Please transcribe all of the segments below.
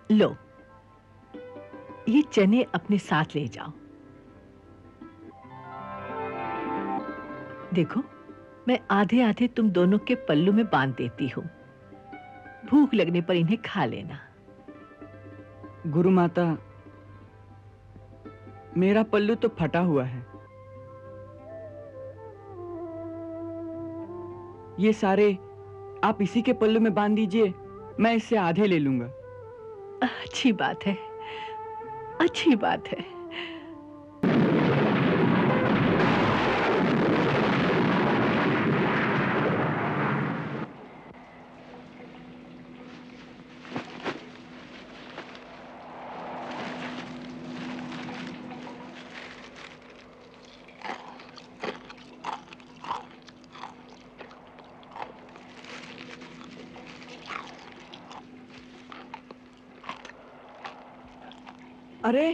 लो, ये चने अपने साथ ले जाओ। देखो, मैं आधे आधे तुम दोनों के पल्लू में बांध देती हूँ। भूख लगने पर इन्हें खा लेना। गुरु माता, मेरा पल्लू तो फटा हुआ है। ये सारे आप इसी के पल्लू में बांध दीजिए, मैं इससे आधे ले लूंगा। अच्छी बात है, अच्छी बात है। अरे,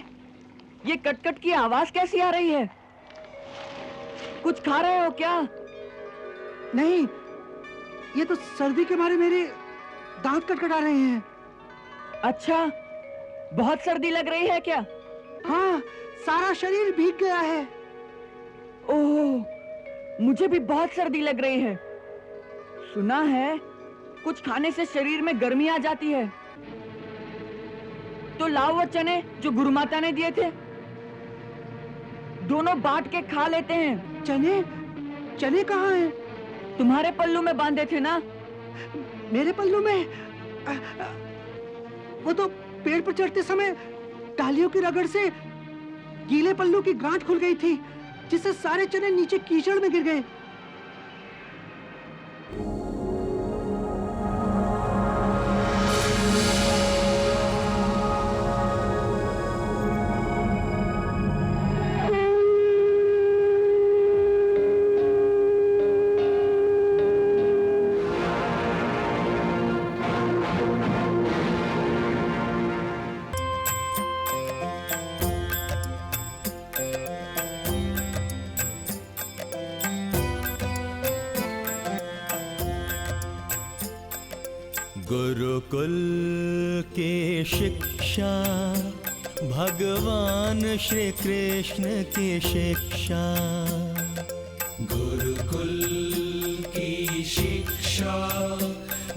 ये कटकट की आवाज कैसी आ रही है? कुछ खा रहे हो क्या? नहीं, ये तो सर्दी के मारे मेरे दांत कटकटा रहे हैं। अच्छा, बहुत सर्दी लग रही है क्या? हाँ, सारा शरीर भीग गया है। ओह, मुझे भी बहुत सर्दी लग रही है। सुना है कुछ खाने से शरीर में गर्मी आ जाती है। तो लाओ वो चने जो गुरु माता ने दिए थे, दोनों बांट के खा लेते हैं। चने? चने कहाँ हैं? तुम्हारे पल्लू में बांधे थे ना? मेरे पल्लू में? वो तो पेड़ पर चढ़ते समय डालियों की रगड़ से गीले पल्लू की गांठ खुल गई थी, जिससे सारे चने नीचे कीचड़ में गिर गए। गुरुकुल की शिक्षा, भगवान श्री कृष्ण की शिक्षा। गुरुकुल की शिक्षा,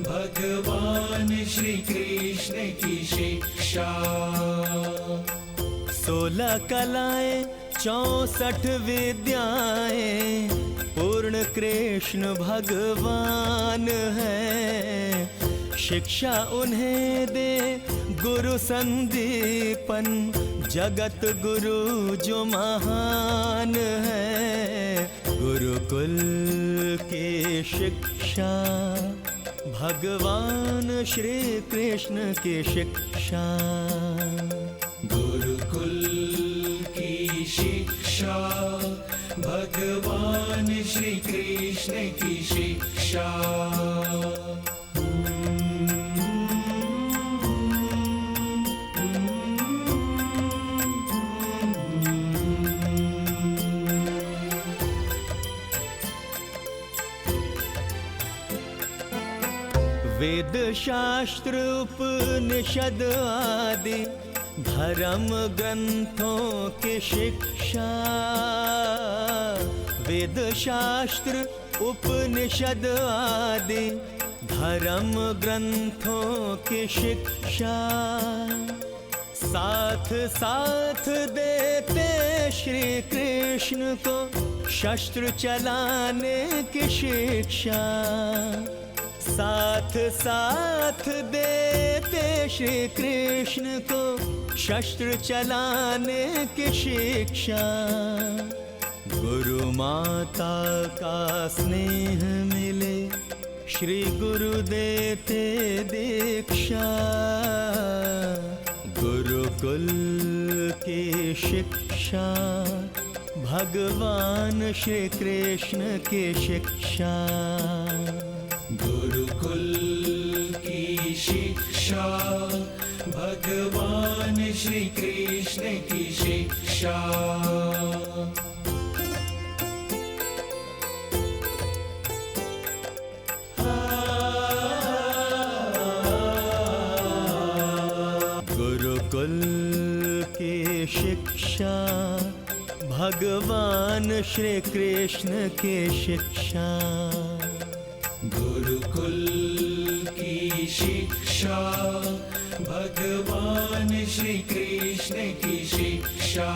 भगवान श्री कृष्ण की शिक्षा। 16 कलाएं 64 विद्याएं, पूर्ण कृष्ण भगवान है। शिक्षा उन्हें दे गुरु संदीपन, जगत गुरु जो महान है। गुरुकुल की शिक्षा, भगवान श्री कृष्ण की शिक्षा। गुरुकुल की शिक्षा, भगवान श्री कृष्ण की शिक्षा। वेद शास्त्र उपनिषद आदि धर्म ग्रंथों की शिक्षा। वेद शास्त्र उपनिषद आदि धर्म ग्रंथों की शिक्षा। साथ साथ देते श्री कृष्ण को शस्त्र चलाने की शिक्षा। साथ साथ देते श्री कृष्ण को शस्त्र चलाने की शिक्षा। गुरु माता का स्नेह मिले, श्री गुरु देते दीक्षा। गुरुकुल की शिक्षा, भगवान श्री कृष्ण की शिक्षा। गुरुकुल की शिक्षा, भगवान श्री कृष्ण की शिक्षा। गुरुकुल की शिक्षा, भगवान श्री कृष्ण की शिक्षा। गुरुकुल की शिक्षा, भगवान श्री कृष्ण की शिक्षा।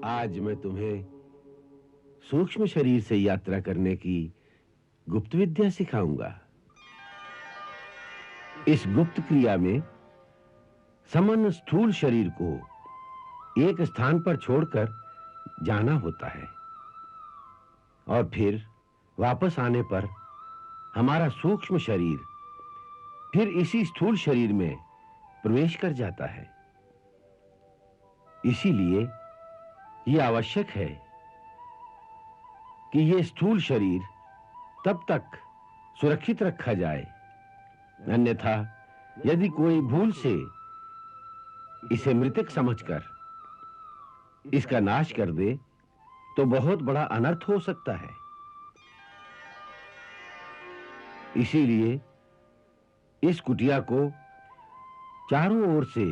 आज मैं तुम्हें सूक्ष्म शरीर से यात्रा करने की गुप्त विद्या सिखाऊंगा। इस गुप्त क्रिया में समन स्थूल शरीर को एक स्थान पर छोड़कर जाना होता है और फिर वापस आने पर हमारा सूक्ष्म शरीर फिर इसी स्थूल शरीर में प्रवेश कर जाता है। इसीलिए यह आवश्यक है कि यह स्थूल शरीर तब तक सुरक्षित रखा जाए, अन्यथा यदि कोई भूल से इसे मृतक समझकर इसका नाश कर दे तो बहुत बड़ा अनर्थ हो सकता है। इसीलिए इस कुटिया को चारों ओर से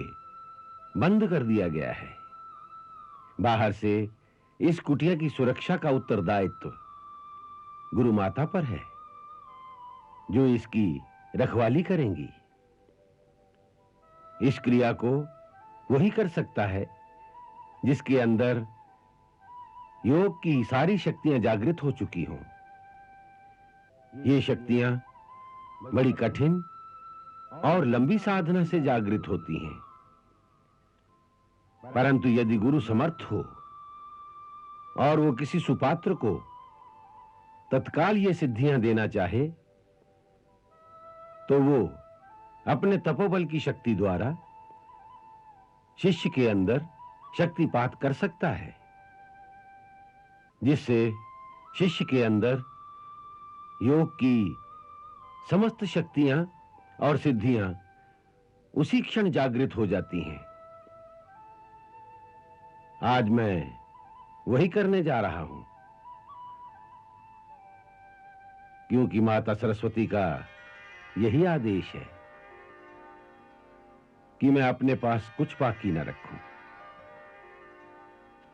बंद कर दिया गया है। बाहर से इस कुटिया की सुरक्षा का उत्तरदायित्व गुरु माता पर है, जो इसकी रखवाली करेंगी। इस क्रिया को वही कर सकता है जिसके अंदर योग की सारी शक्तियां जागृत हो चुकी हों। ये शक्तियां बड़ी कठिन और लंबी साधना से जागृत होती हैं, परंतु यदि गुरु समर्थ हो और वो किसी सुपात्र को तत्काल ये सिद्धियां देना चाहे तो वो अपने तपोबल की शक्ति द्वारा शिष्य के अंदर शक्तिपात कर सकता है, जिससे शिष्य के अंदर योग की समस्त शक्तियां और सिद्धियां उसी क्षण जागृत हो जाती हैं। आज मैं वही करने जा रहा हूं, क्योंकि माता सरस्वती का यही आदेश है कि मैं अपने पास कुछ बाकी न रखूं,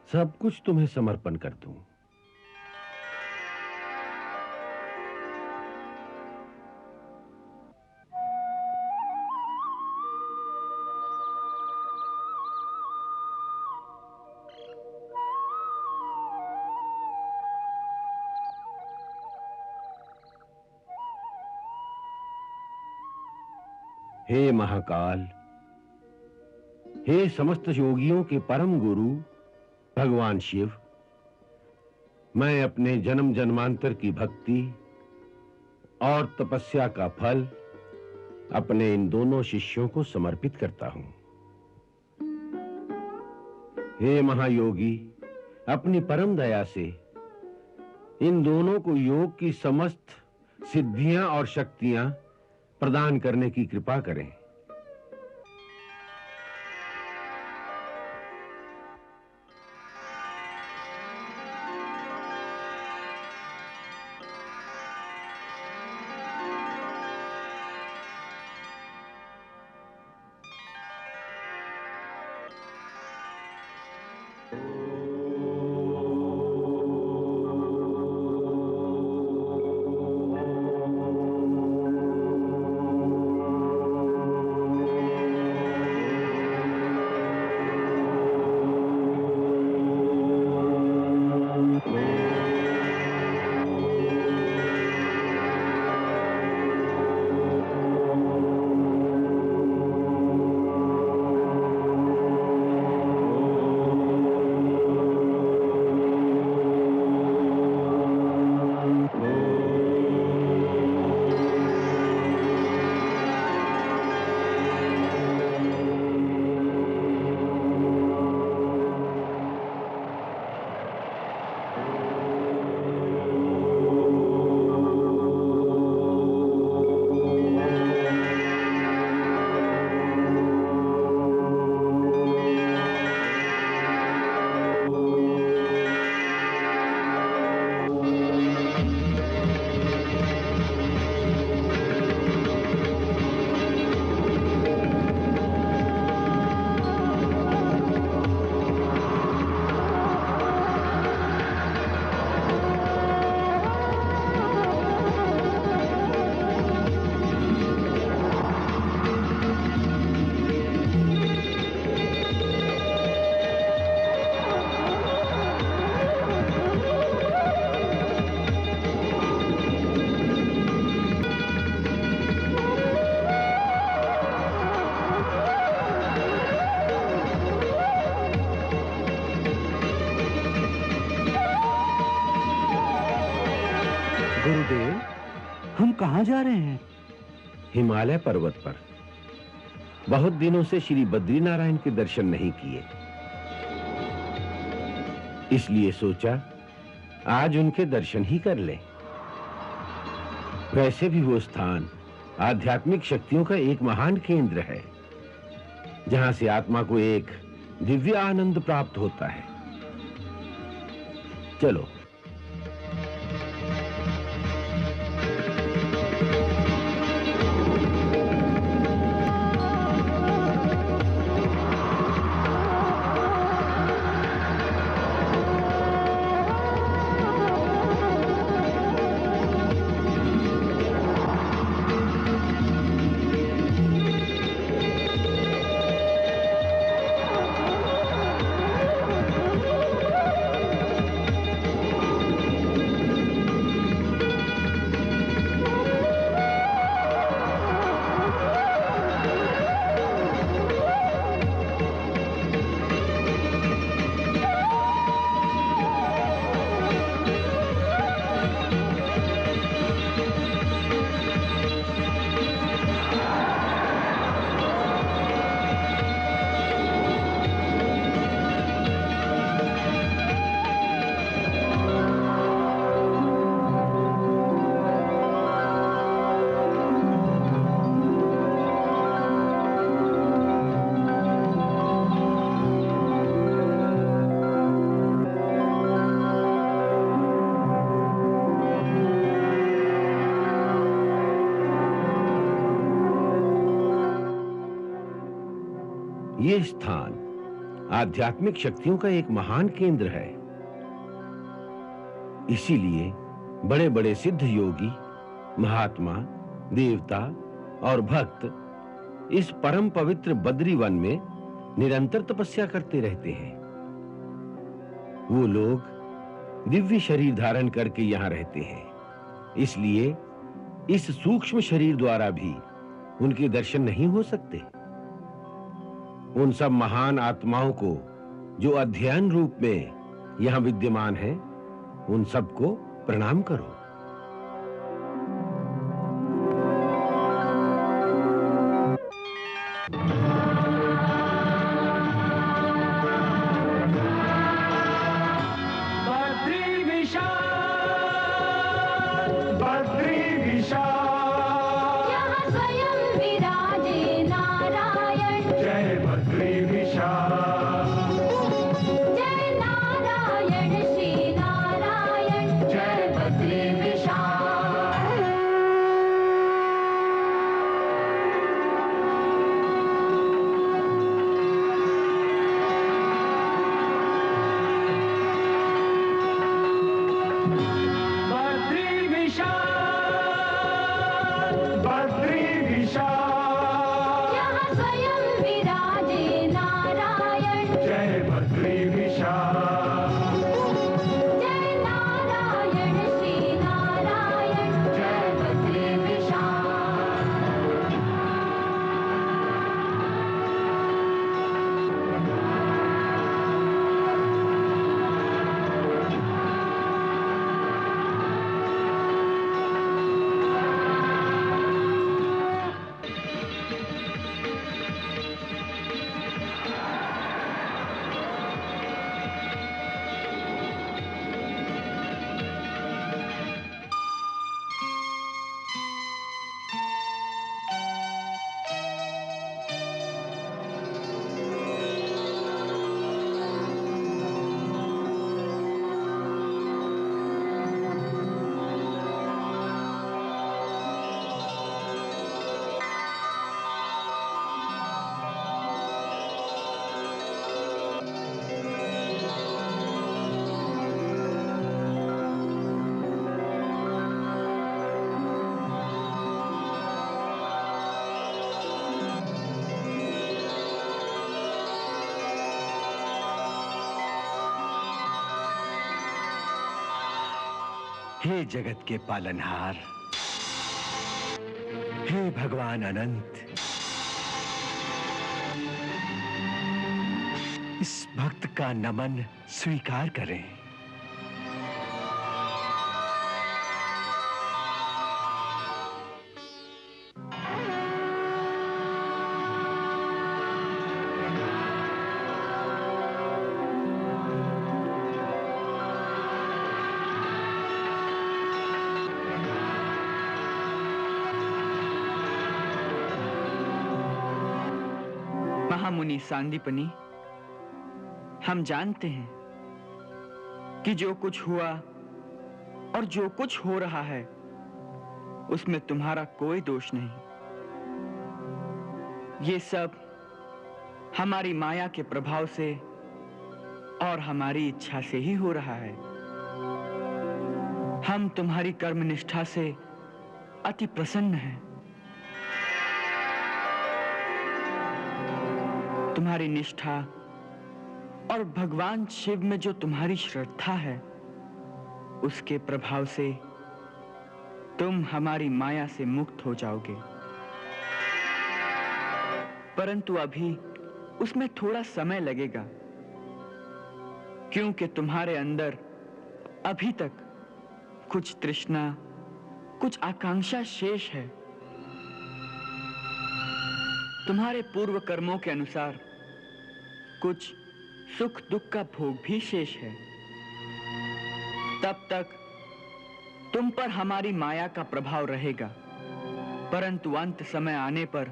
सब कुछ तुम्हें समर्पण कर दूं। हे महाकाल, हे समस्त योगियों के परम गुरु भगवान शिव, मैं अपने जन्म जन्मांतर की भक्ति और तपस्या का फल अपने इन दोनों शिष्यों को समर्पित करता हूं। हे महायोगी, अपनी परम दया से इन दोनों को योग की समस्त सिद्धियां और शक्तियां प्रदान करने की कृपा करें। गुरुदेव, हम कहाँ जा रहे हैं? हिमालय पर्वत पर। बहुत दिनों से श्री बद्रीनारायण के दर्शन नहीं किए, इसलिए सोचा आज उनके दर्शन ही कर लें। वैसे भी वो स्थान आध्यात्मिक शक्तियों का एक महान केंद्र है, जहां से आत्मा को एक दिव्य आनंद प्राप्त होता है। चलो। ये स्थान आध्यात्मिक शक्तियों का एक महान केंद्र है। इसीलिए बड़े बड़े सिद्ध योगी, महात्मा, देवता और भक्त इस परम पवित्र बद्री वन में निरंतर तपस्या करते रहते हैं। वो लोग दिव्य शरीर धारण करके यहां रहते हैं, इसलिए इस सूक्ष्म शरीर द्वारा भी उनके दर्शन नहीं हो सकते। उन सब महान आत्माओं को जो अध्ययन रूप में यहां विद्यमान है, उन सबको प्रणाम करो। बद्री विशाल, बद्री विशाल, यहाँ स्वयं विराजे नारायण। जय बद्री विशाल, जय नारायण श्री नारायण। जय बद्री विशाल। बद्री विशाल, बद्री विशाल, यहाँ स्वयं विराजे नारायण। जय बद्री विशाल, जय नारायण श्री नारायण। जय बद्री विशाल। हे जगत के पालनहार, हे भगवान अनंत, इस भक्त का नमन स्वीकार करें। मुनि सांदीपनी, हम जानते हैं कि जो कुछ हुआ और जो कुछ हो रहा है उसमें तुम्हारा कोई दोष नहीं। ये सब हमारी माया के प्रभाव से और हमारी इच्छा से ही हो रहा है। हम तुम्हारी कर्मनिष्ठा से अति प्रसन्न हैं। तुम्हारी निष्ठा और भगवान शिव में जो तुम्हारी श्रद्धा है उसके प्रभाव से तुम हमारी माया से मुक्त हो जाओगे। परंतु अभी उसमें थोड़ा समय लगेगा, क्योंकि तुम्हारे अंदर अभी तक कुछ तृष्णा, कुछ आकांक्षा शेष है। तुम्हारे पूर्व कर्मों के अनुसार कुछ सुख दुख का भोग भी शेष है। तब तक तुम पर हमारी माया का प्रभाव रहेगा, परंतु अंत समय आने पर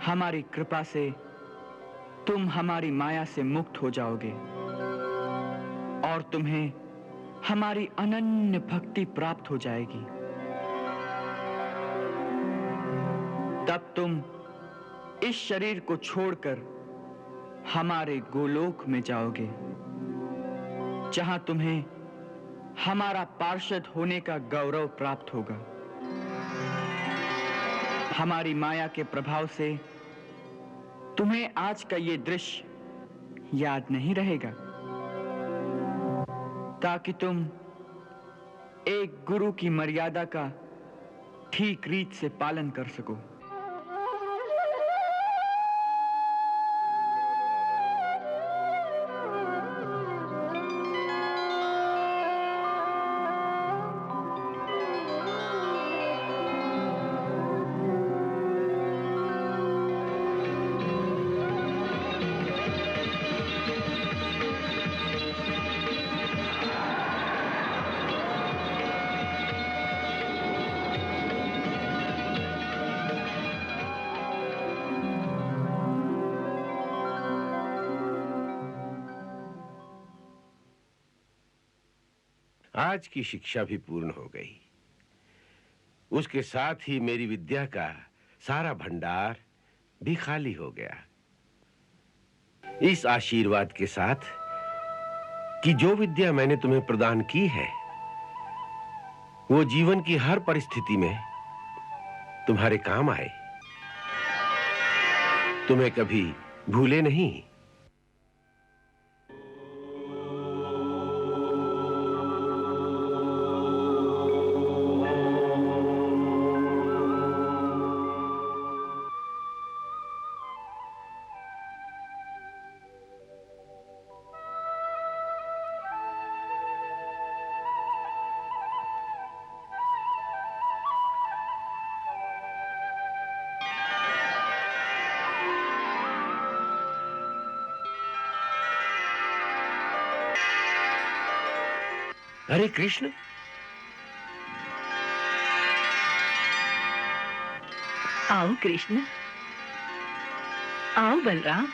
हमारी कृपा से तुम हमारी माया से मुक्त हो जाओगे और तुम्हें हमारी अनन्य भक्ति प्राप्त हो जाएगी। तब तुम इस शरीर को छोड़कर हमारे गोलोक में जाओगे, जहां तुम्हें हमारा पार्षद होने का गौरव प्राप्त होगा। हमारी माया के प्रभाव से तुम्हें आज का ये दृश्य याद नहीं रहेगा, ताकि तुम एक गुरु की मर्यादा का ठीक रीत से पालन कर सको। आज की शिक्षा भी पूर्ण हो गई। उसके साथ ही मेरी विद्या का सारा भंडार भी खाली हो गया। इस आशीर्वाद के साथ कि जो विद्या मैंने तुम्हें प्रदान की है वो जीवन की हर परिस्थिति में तुम्हारे काम आए, तुम्हें कभी भूले नहीं। अरे कृष्ण, आओ कृष्ण, आओ बलराम।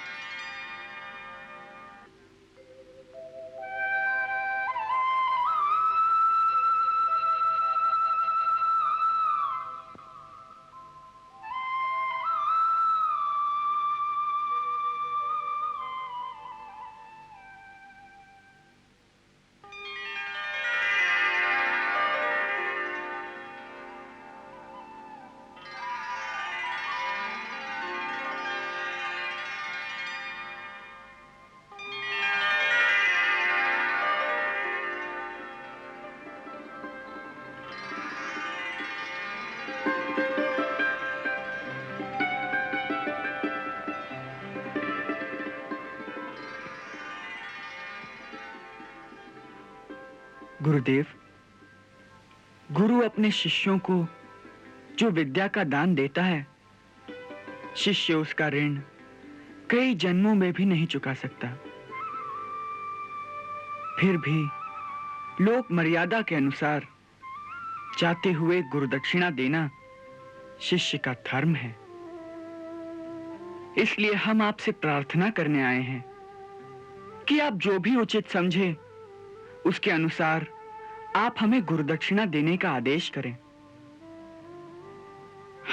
गुरुदेव, गुरु अपने शिष्यों को जो विद्या का दान देता है, शिष्य उसका ऋण कई जन्मों में भी नहीं चुका सकता। फिर भी लोक मर्यादा के अनुसार चाहते हुए गुरुदक्षिणा देना शिष्य का धर्म है। इसलिए हम आपसे प्रार्थना करने आए हैं कि आप जो भी उचित समझे उसके अनुसार आप हमें गुरुदक्षिणा देने का आदेश करें।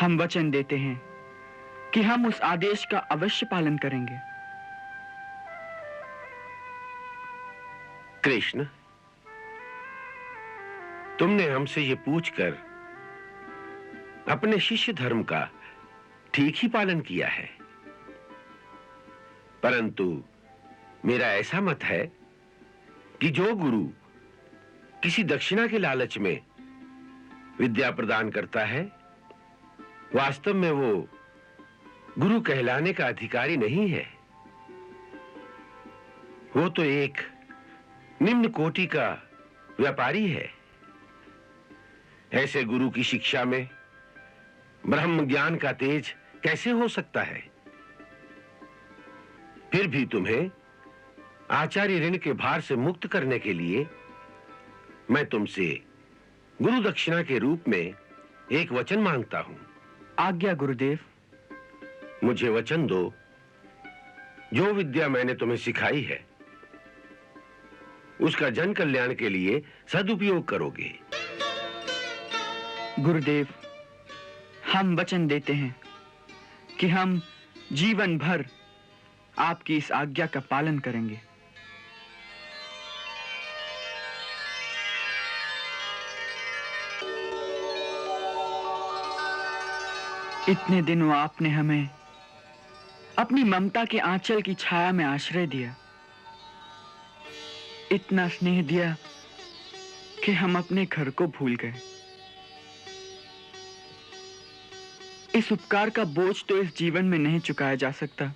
हम वचन देते हैं कि हम उस आदेश का अवश्य पालन करेंगे। कृष्ण, तुमने हमसे ये पूछकर अपने शिष्य धर्म का ठीक ही पालन किया है, परंतु मेरा ऐसा मत है कि जो गुरु किसी दक्षिणा के लालच में विद्या प्रदान करता है, वास्तव में वो गुरु कहलाने का अधिकारी नहीं है। वो तो एक निम्न कोटि का व्यापारी है। ऐसे गुरु की शिक्षा में ब्रह्म ज्ञान का तेज कैसे हो सकता है? फिर भी तुम्हें आचार्य ऋण के भार से मुक्त करने के लिए मैं तुमसे गुरु दक्षिणा के रूप में एक वचन मांगता हूं। आज्ञा गुरुदेव। मुझे वचन दो, जो विद्या मैंने तुम्हें सिखाई है उसका जन कल्याण के लिए सदुपयोग करोगे। गुरुदेव, हम वचन देते हैं कि हम जीवन भर आपकी इस आज्ञा का पालन करेंगे। इतने दिनों आपने हमें अपनी ममता के आंचल की छाया में आश्रय दिया, इतना स्नेह दिया कि हम अपने घर को भूल गए। इस उपकार का बोझ तो इस जीवन में नहीं चुकाया जा सकता।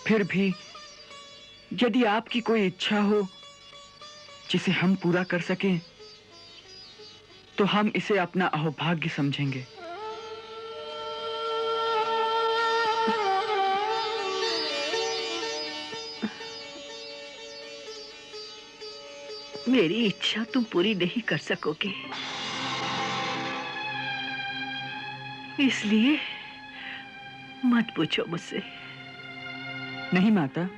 फिर भी यदि आपकी कोई इच्छा हो जिसे हम पूरा कर सकें, तो हम इसे अपना अहोभाग्य समझेंगे। मेरी इच्छा तुम पूरी नहीं कर सकोगे, इसलिए मत पूछो मुझसे। नहीं माता,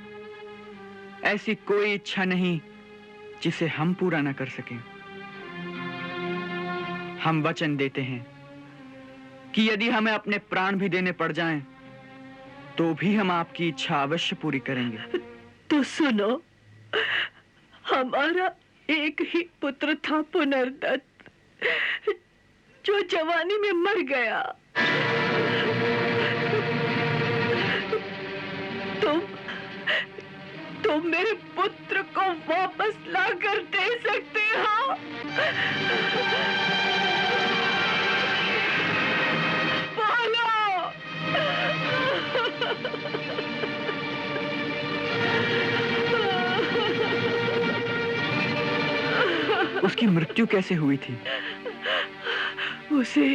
ऐसी कोई इच्छा नहीं जिसे हम पूरा न कर सकें। हम वचन देते हैं कि यदि हमें अपने प्राण भी देने पड़ जाएं, तो भी हम आपकी इच्छा अवश्य पूरी करेंगे। तो सुनो, हमारा एक ही पुत्र था पुनर्दत्त, जो जवानी में मर गया। तुम मेरे पुत्र को वापस ला कर दे सकते हो? बोलो। उसकी मृत्यु कैसे हुई थी? उसे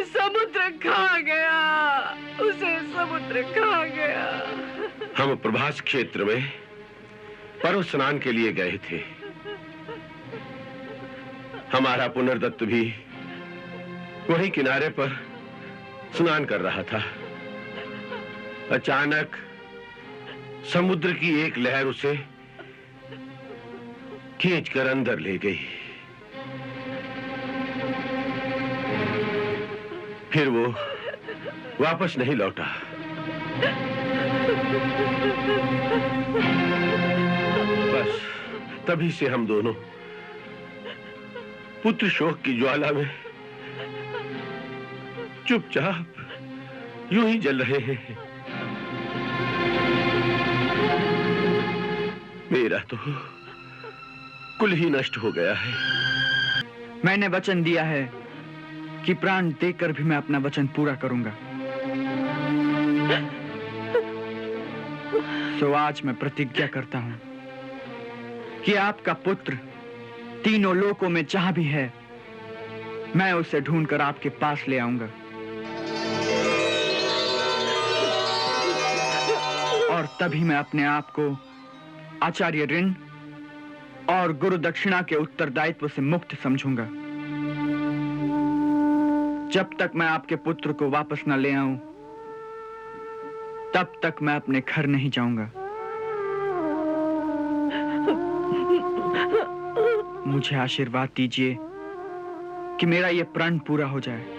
समुद्र खा गया। उसे समुद्र खा गया। हम प्रभास क्षेत्र में पर्व स्नान के लिए गए थे। हमारा पुनर्दत्त भी वही किनारे पर स्नान कर रहा था। अचानक समुद्र की एक लहर उसे खींचकर अंदर ले गई। फिर वो वापस नहीं लौटा। बस तभी से हम दोनों पुत्र शोक की ज्वाला में चुपचाप यूं ही जल रहे हैं। मेरा तो कुल ही नष्ट हो गया है। मैंने वचन दिया है कि प्राण देकर भी मैं अपना वचन पूरा करूंगा। सो आज मैं प्रतिज्ञा करता हूं कि आपका पुत्र तीनों लोकों में जहां भी है, मैं उसे ढूंढकर आपके पास ले आऊंगा। और तभी मैं अपने आप को आचार्य ऋण और गुरु दक्षिणा के उत्तरदायित्व से मुक्त समझूंगा। जब तक मैं आपके पुत्र को वापस न ले आऊं, तब तक मैं अपने घर नहीं जाऊंगा। मुझे आशीर्वाद दीजिए कि मेरा यह प्रण पूरा हो जाए।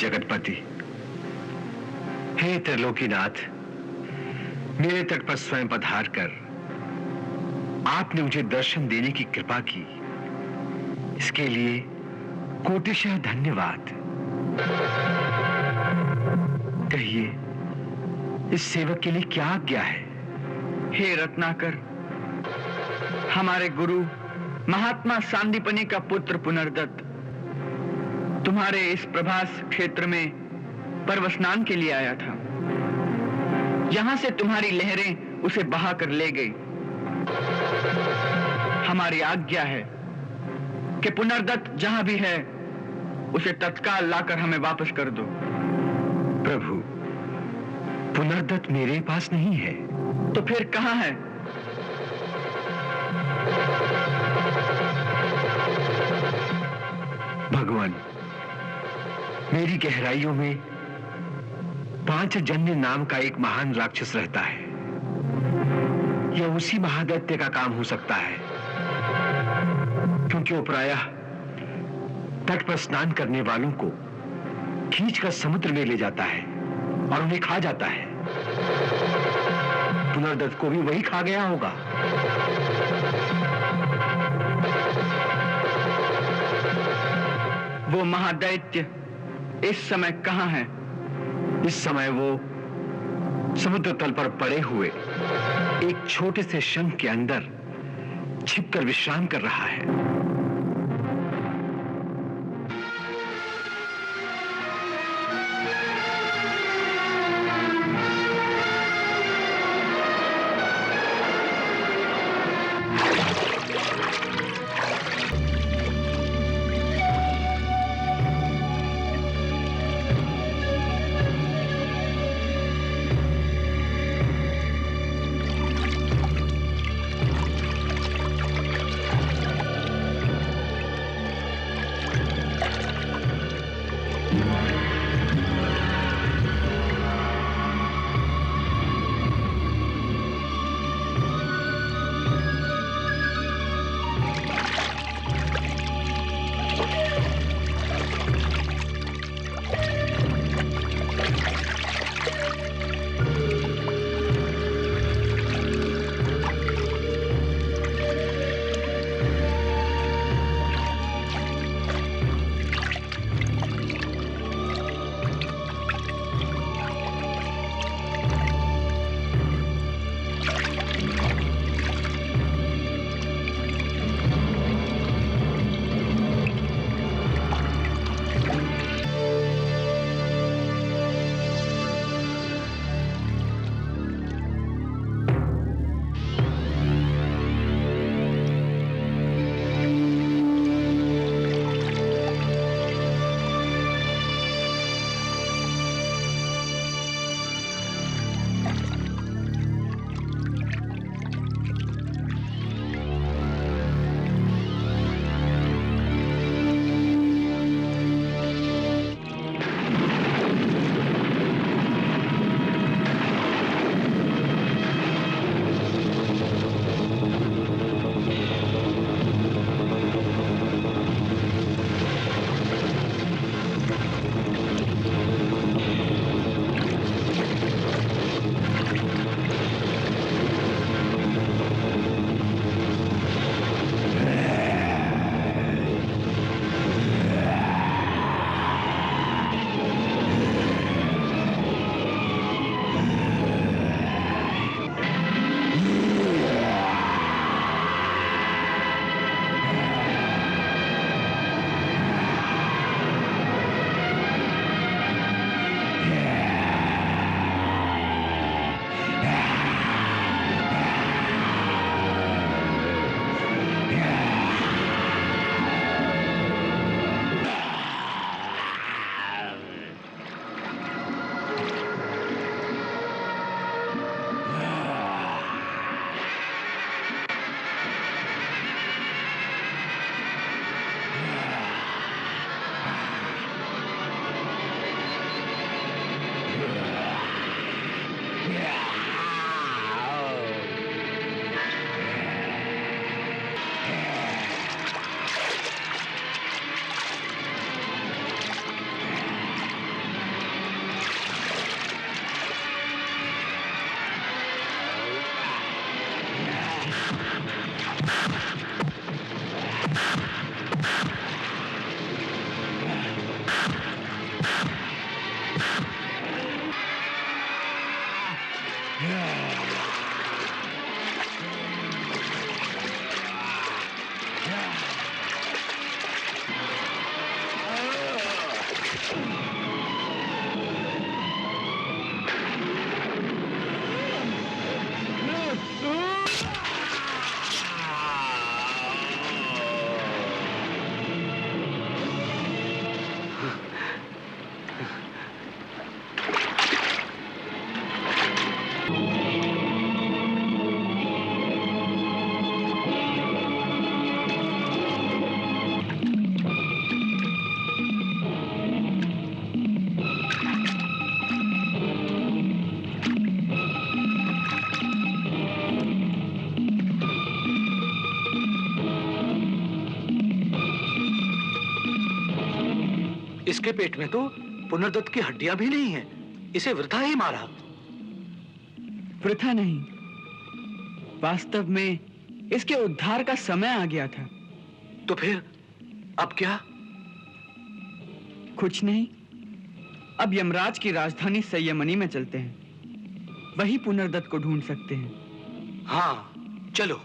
जगतपति, हे त्रिलोकीनाथ, मेरे तट पर स्वयं पधार कर आपने मुझे दर्शन देने की कृपा की, इसके लिए कोटिशः धन्यवाद। कहिए, इस सेवक के लिए क्या आज्ञा है? हे रत्नाकर, हमारे गुरु महात्मा सांदीपनि का पुत्र पुनर्दत्त तुम्हारे इस प्रभास क्षेत्र में पर्व स्नान के लिए आया था। यहां से तुम्हारी लहरें उसे बहा कर ले गई। हमारी आज्ञा है कि पुनर्दत्त जहां भी है उसे तत्काल लाकर हमें वापस कर दो। प्रभु, पुनर्दत्त मेरे पास नहीं है। तो फिर कहां है? भगवान, मेरी गहराइयों में पांचजन्य नाम का एक महान राक्षस रहता है। यह उसी महादैत्य का काम हो सकता है, क्योंकि वो प्रायः तट पर स्नान करने वालों को खींचकर समुद्र में ले जाता है और उन्हें खा जाता है। पुनर्दत्त को भी वही खा गया होगा। वो महादैत्य इस समय कहां है? इस समय वो समुद्र तल पर पड़े हुए एक छोटे से शंख के अंदर छिपकर विश्राम कर रहा है। इसके पेट में तो पुनर्दत्त की हड्डियां भी नहीं हैं। इसे वृथा ही मारा। वृथा नहीं, वास्तव में इसके उद्धार का समय आ गया था। तो फिर अब क्या? कुछ नहीं, अब यमराज की राजधानी संयमनी में चलते हैं। वही पुनर्दत्त को ढूंढ सकते हैं। हाँ, चलो।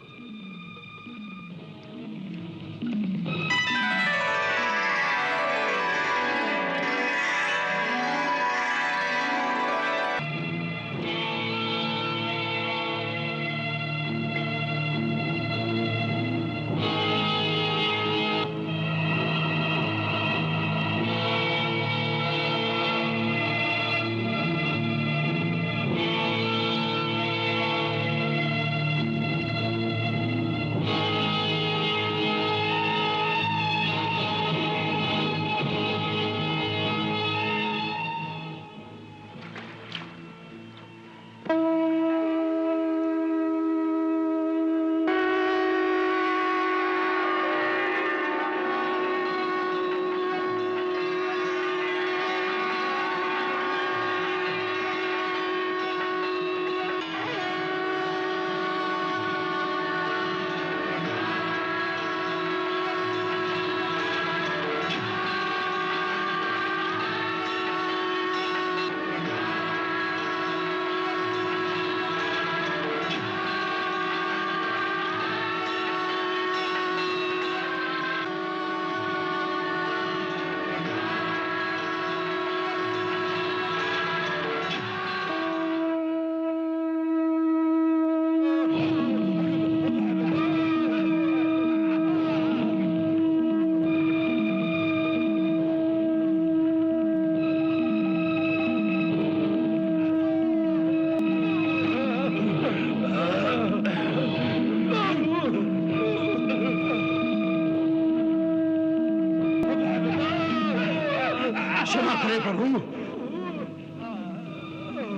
क्षमा करें प्रभु।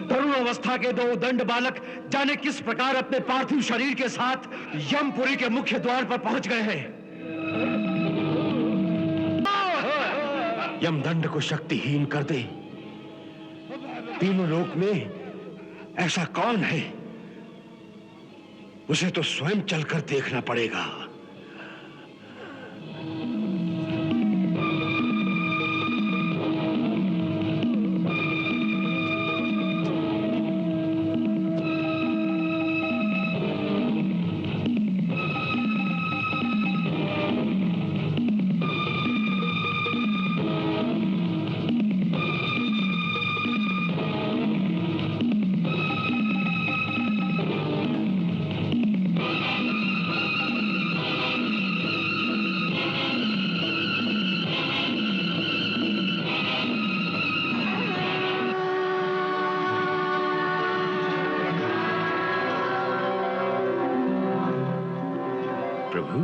तरुण अवस्था के दो दंड बालक जाने किस प्रकार अपने पार्थिव शरीर के साथ यमपुरी के मुख्य द्वार पर पहुंच गए हैं। यमदंड को शक्तिहीन कर दे। तीनों लोक में ऐसा कौन है, उसे तो स्वयं चलकर देखना पड़ेगा। प्रभु,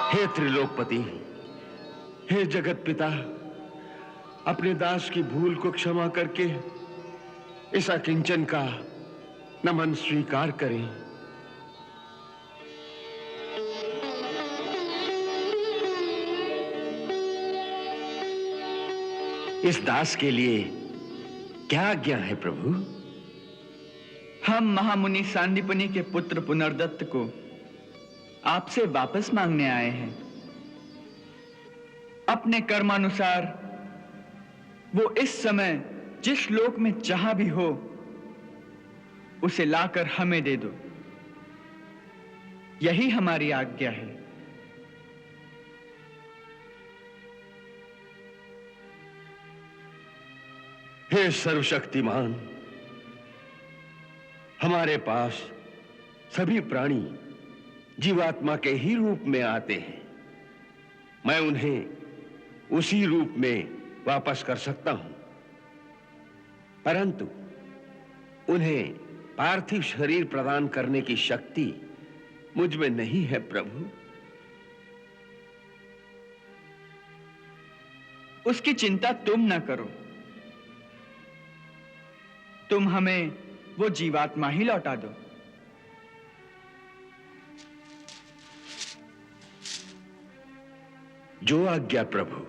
हे त्रिलोकपति, हे जगत पिता, अपने दास की भूल को क्षमा करके इस अकिंचन का नमन स्वीकार करें। इस दास के लिए क्या आज्ञा है प्रभु? हम महामुनि सांदीपनि के पुत्र पुनर्दत्त को आपसे वापस मांगने आए हैं। अपने कर्मानुसार वो इस समय जिस लोक में जहां भी हो उसे लाकर हमें दे दो, यही हमारी आज्ञा है। हे सर्वशक्तिमान, हमारे पास सभी प्राणी जीवात्मा के ही रूप में आते हैं। मैं उन्हें उसी रूप में वापस कर सकता हूं, परंतु उन्हें पार्थिव शरीर प्रदान करने की शक्ति मुझ में नहीं है प्रभु। उसकी चिंता तुम न करो, तुम हमें वो जीवात्मा ही लौटा दो। जो आज्ञा प्रभु।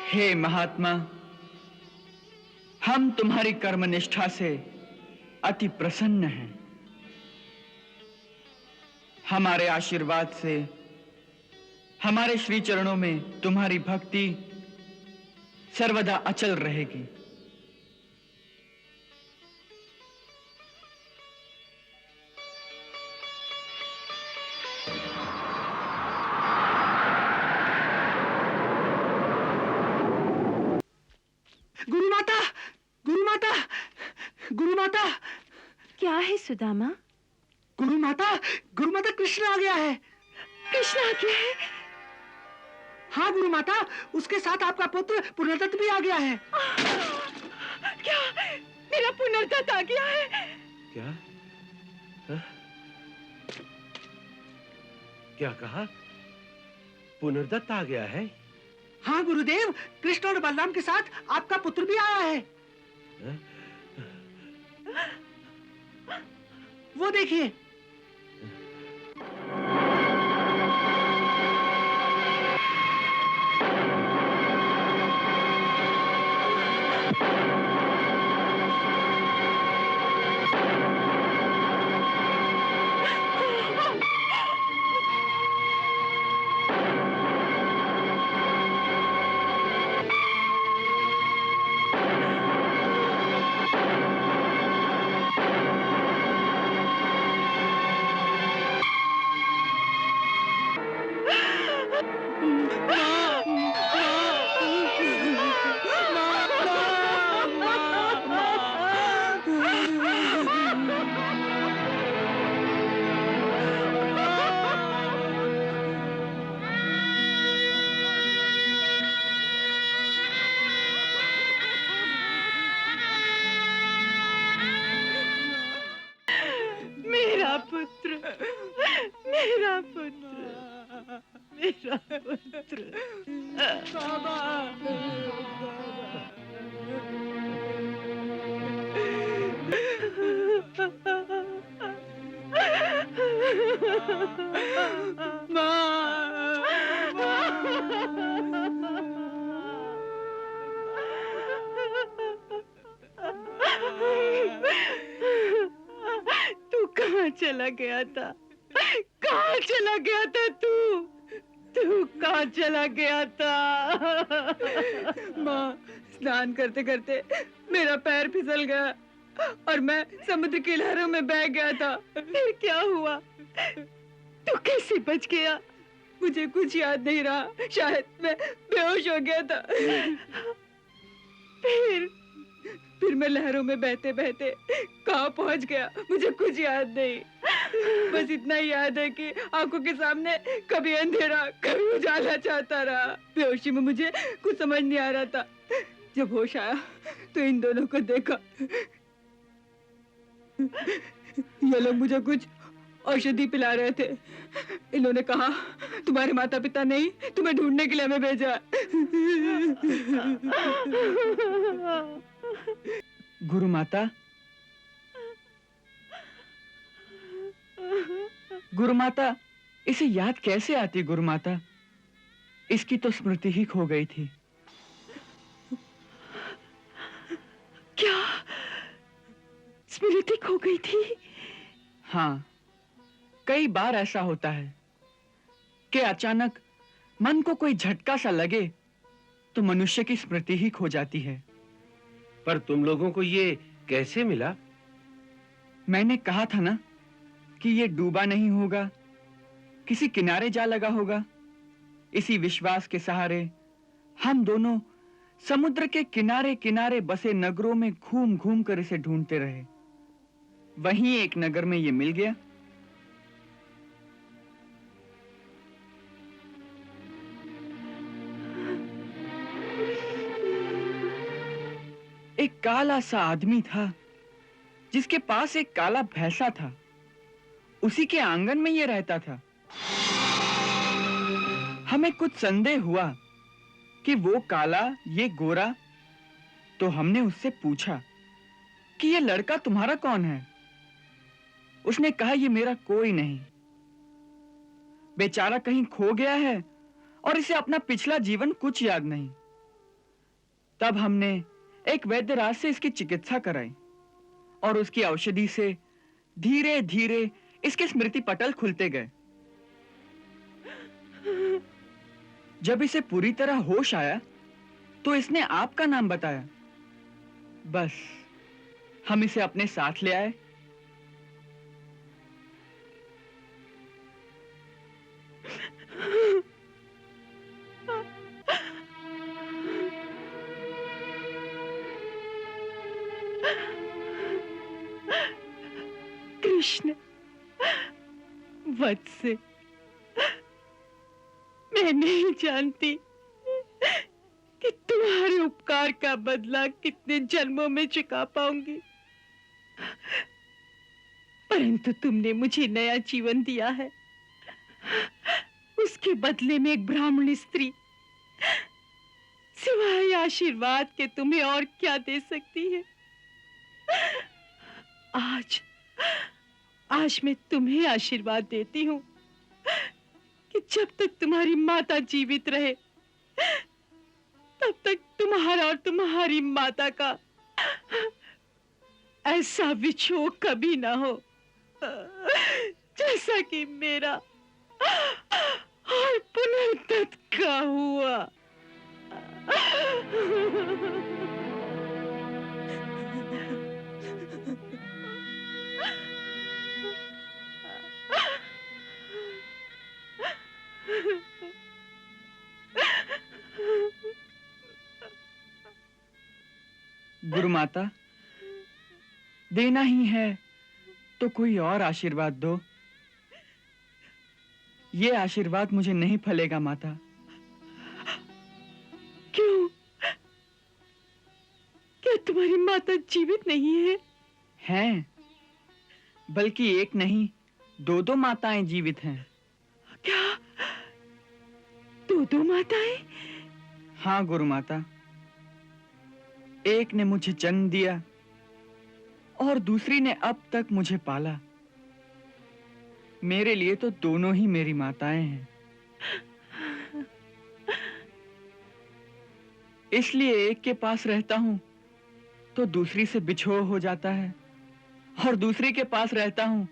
हे महात्मा, हम तुम्हारी कर्मनिष्ठा से अति प्रसन्न हैं। हमारे आशीर्वाद से हमारे श्री चरणों में तुम्हारी भक्ति सर्वदा अचल रहेगी। गुरु माता, गुरु माता, गुरु माता, क्या है सुदामा? गुरु माता, गुरु माता, कृष्ण आ गया है। कृष्ण आ गया है? हाँ गुरु माता, उसके साथ आपका पुत्र पुनर्दत्त भी आ गया है। क्या मेरा पुनर्दत्त आ गया है? क्या? हा? क्या कहा? पुनर्दत्त आ गया है? हाँ गुरुदेव, कृष्ण और बलराम के साथ आपका पुत्र भी आया है। हा? वो देखिए। मेरा पुत्र, मेरा पुत्र, मेरा पुत्र। तू कहाँ चला गया था? कहाँ चला गया था तू? तू कहाँ चला गया था? माँ, स्नान करते करते मेरा पैर फिसल गया और मैं समुद्र की लहरों में बह गया था। फिर क्या हुआ? तू कैसे बच गया? मुझे कुछ याद नहीं रहा, शायद मैं बेहोश हो गया था। फिर मैं लहरों में बहते बहते कहाँ पहुंच गया, मुझे कुछ याद नहीं। बस इतना ही याद है कि आंखों के सामने कभी अंधेरा कभी उजाला चाहता रहा। बेहोशी में मुझे कुछ समझ नहीं आ रहा था। जब होश आया तो इन दोनों को देखा। ये लोग मुझे कुछ औषधि पिला रहे थे। इन्होंने कहा तुम्हारे माता पिता नहीं तुम्हें ढूंढने के लिए हमें भेजा। गुरु माता, गुरु माता, इसे याद कैसे आती? गुरु माता, इसकी तो स्मृति ही खो गई थी। क्या? ज्योति खो गई थी। हाँ, कई बार ऐसा होता है कि अचानक मन को कोई झटका सा लगे तो मनुष्य की स्मृति ही खो जाती है। पर तुम लोगों को ये कैसे मिला? मैंने कहा था ना कि ये डूबा नहीं होगा, किसी किनारे जा लगा होगा। इसी विश्वास के सहारे हम दोनों समुद्र के किनारे किनारे बसे नगरों में घूम घूम कर इसे ढूंढते रहे। वहीं एक नगर में ये मिल गया। एक काला सा आदमी था जिसके पास एक काला भैंसा था। उसी के आंगन में ये रहता था। हमें कुछ संदेह हुआ कि वो काला ये गोरा, तो हमने उससे पूछा कि ये लड़का तुम्हारा कौन है? उसने कहा ये मेरा कोई नहीं, बेचारा कहीं खो गया है और इसे अपना पिछला जीवन कुछ याद नहीं। तब हमने एक वैद्यराज से इसकी चिकित्सा कराई और उसकी औषधि से धीरे धीरे इसके स्मृति पटल खुलते गए। जब इसे पूरी तरह होश आया तो इसने आपका नाम बताया। बस हम इसे अपने साथ ले आए। कृष्ण वत्स, मैं नहीं जानती कि तुम्हारे उपकार का बदला कितने जन्मों में चुका पाऊंगी, परंतु तुमने मुझे नया जीवन दिया है। उसके बदले में एक ब्राह्मण स्त्री सिवाय आशीर्वाद के तुम्हें और क्या दे सकती है? आज मैं तुम्हें आशीर्वाद देती हूँ कि जब तक तुम्हारी माता जीवित रहे तब तक तुम्हारा और तुम्हारी माता का ऐसा विछोह कभी ना हो जैसा कि मेरा और पुनर्दत्त का हुआ। गुरु माता, देना ही है तो कोई और आशीर्वाद दो। ये आशीर्वाद मुझे नहीं फलेगा माता। क्यों? क्या तुम्हारी माता जीवित नहीं है? हैं, बल्कि एक नहीं दो माताएं जीवित हैं। क्या? दो माताएं? हाँ गुरु माता, एक ने मुझे जन्म दिया और दूसरी ने अब तक मुझे पाला। मेरे लिए तो दोनों ही मेरी माताएं हैं। इसलिए एक के पास रहता हूं तो दूसरी से बिछोह हो जाता है और दूसरी के पास रहता हूं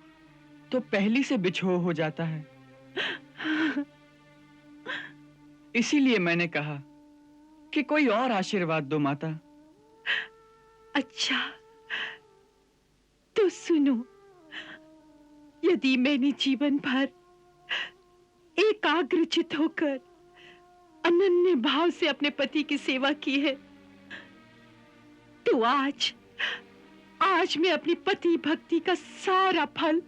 तो पहली से बिछोह हो जाता है। इसीलिए मैंने कहा कि कोई और आशीर्वाद दो माता। अच्छा तो सुनो, यदि मैंने जीवन भर एकाग्रचित होकर अनन्य भाव से अपने पति की सेवा की है तो आज मैं अपनी पति भक्ति का सारा फल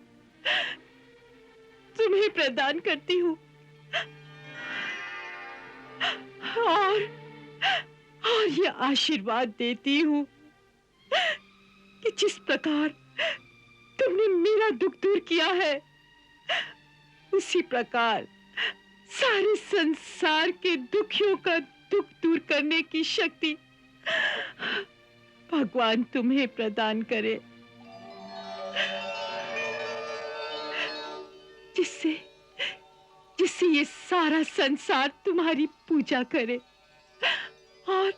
तुम्हें प्रदान करती हूँ और ये आशीर्वाद देती हूँ कि जिस प्रकार तुमने मेरा दुख दूर किया है उसी प्रकार सारे संसार के दुखियों का दुख दूर करने की शक्ति भगवान तुम्हें प्रदान करे, जिससे ये सारा संसार तुम्हारी पूजा करे और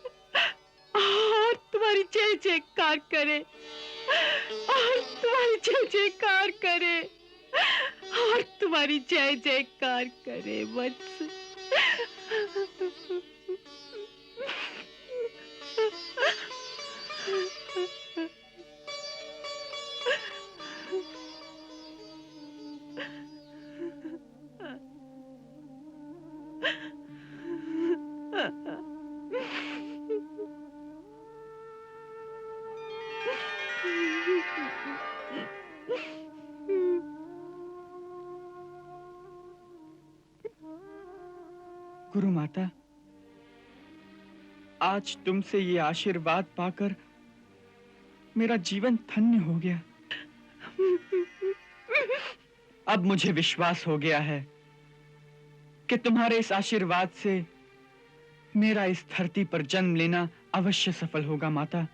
तुम्हारी जय जयकार करे। और तुम्हारी जय जयकार करे, और तुम्हारी जय जयकार करे वत्स। गुरु माता, आज तुमसे ये आशीर्वाद पाकर मेरा जीवन धन्य हो गया। अब मुझे विश्वास हो गया है कि तुम्हारे इस आशीर्वाद से मेरा इस धरती पर जन्म लेना अवश्य सफल होगा माता।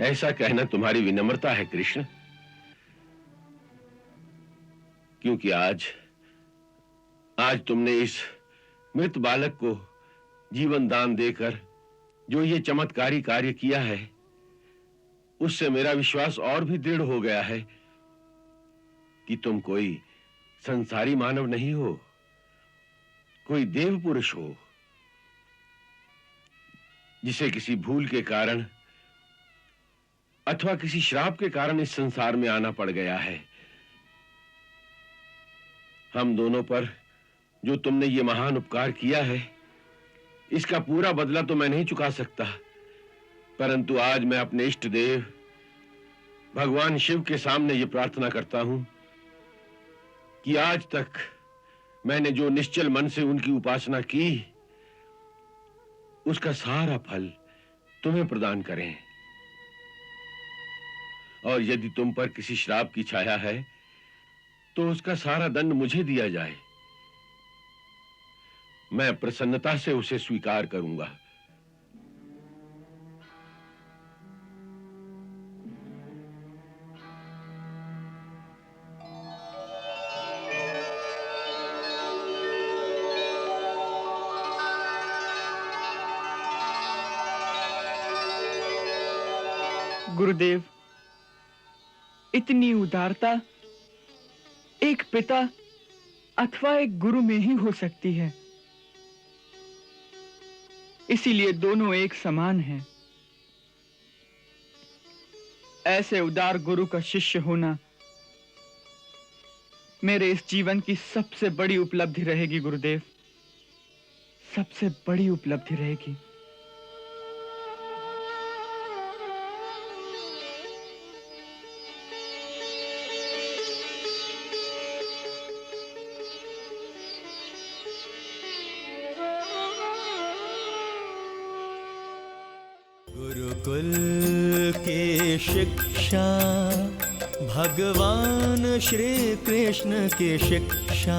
ऐसा कहना तुम्हारी विनम्रता है कृष्ण, क्योंकि आज तुमने इस मृत बालक को जीवन दान देकर जो ये चमत्कारी कार्य किया है, उससे मेरा विश्वास और भी दृढ़ हो गया है कि तुम कोई संसारी मानव नहीं हो, कोई देव पुरुष हो जिसे किसी भूल के कारण अथवा किसी श्राप के कारण इस संसार में आना पड़ गया है। हम दोनों पर जो तुमने ये महान उपकार किया है, इसका पूरा बदला तो मैं नहीं चुका सकता, परंतु आज मैं अपने इष्ट देव भगवान शिव के सामने ये प्रार्थना करता हूं कि आज तक मैंने जो निश्चल मन से उनकी उपासना की, उसका सारा फल तुम्हें प्रदान करें। और यदि तुम पर किसी श्राप की छाया है तो उसका सारा दंड मुझे दिया जाए। मैं प्रसन्नता से उसे स्वीकार करूंगा। गुरुदेव, इतनी उदारता एक पिता अथवा एक गुरु में ही हो सकती है, इसीलिए दोनों एक समान हैं। ऐसे उदार गुरु का शिष्य होना मेरे इस जीवन की सबसे बड़ी उपलब्धि रहेगी गुरुदेव, सबसे बड़ी उपलब्धि रहेगी। गुरुकुल की शिक्षा, भगवान श्री कृष्ण की शिक्षा।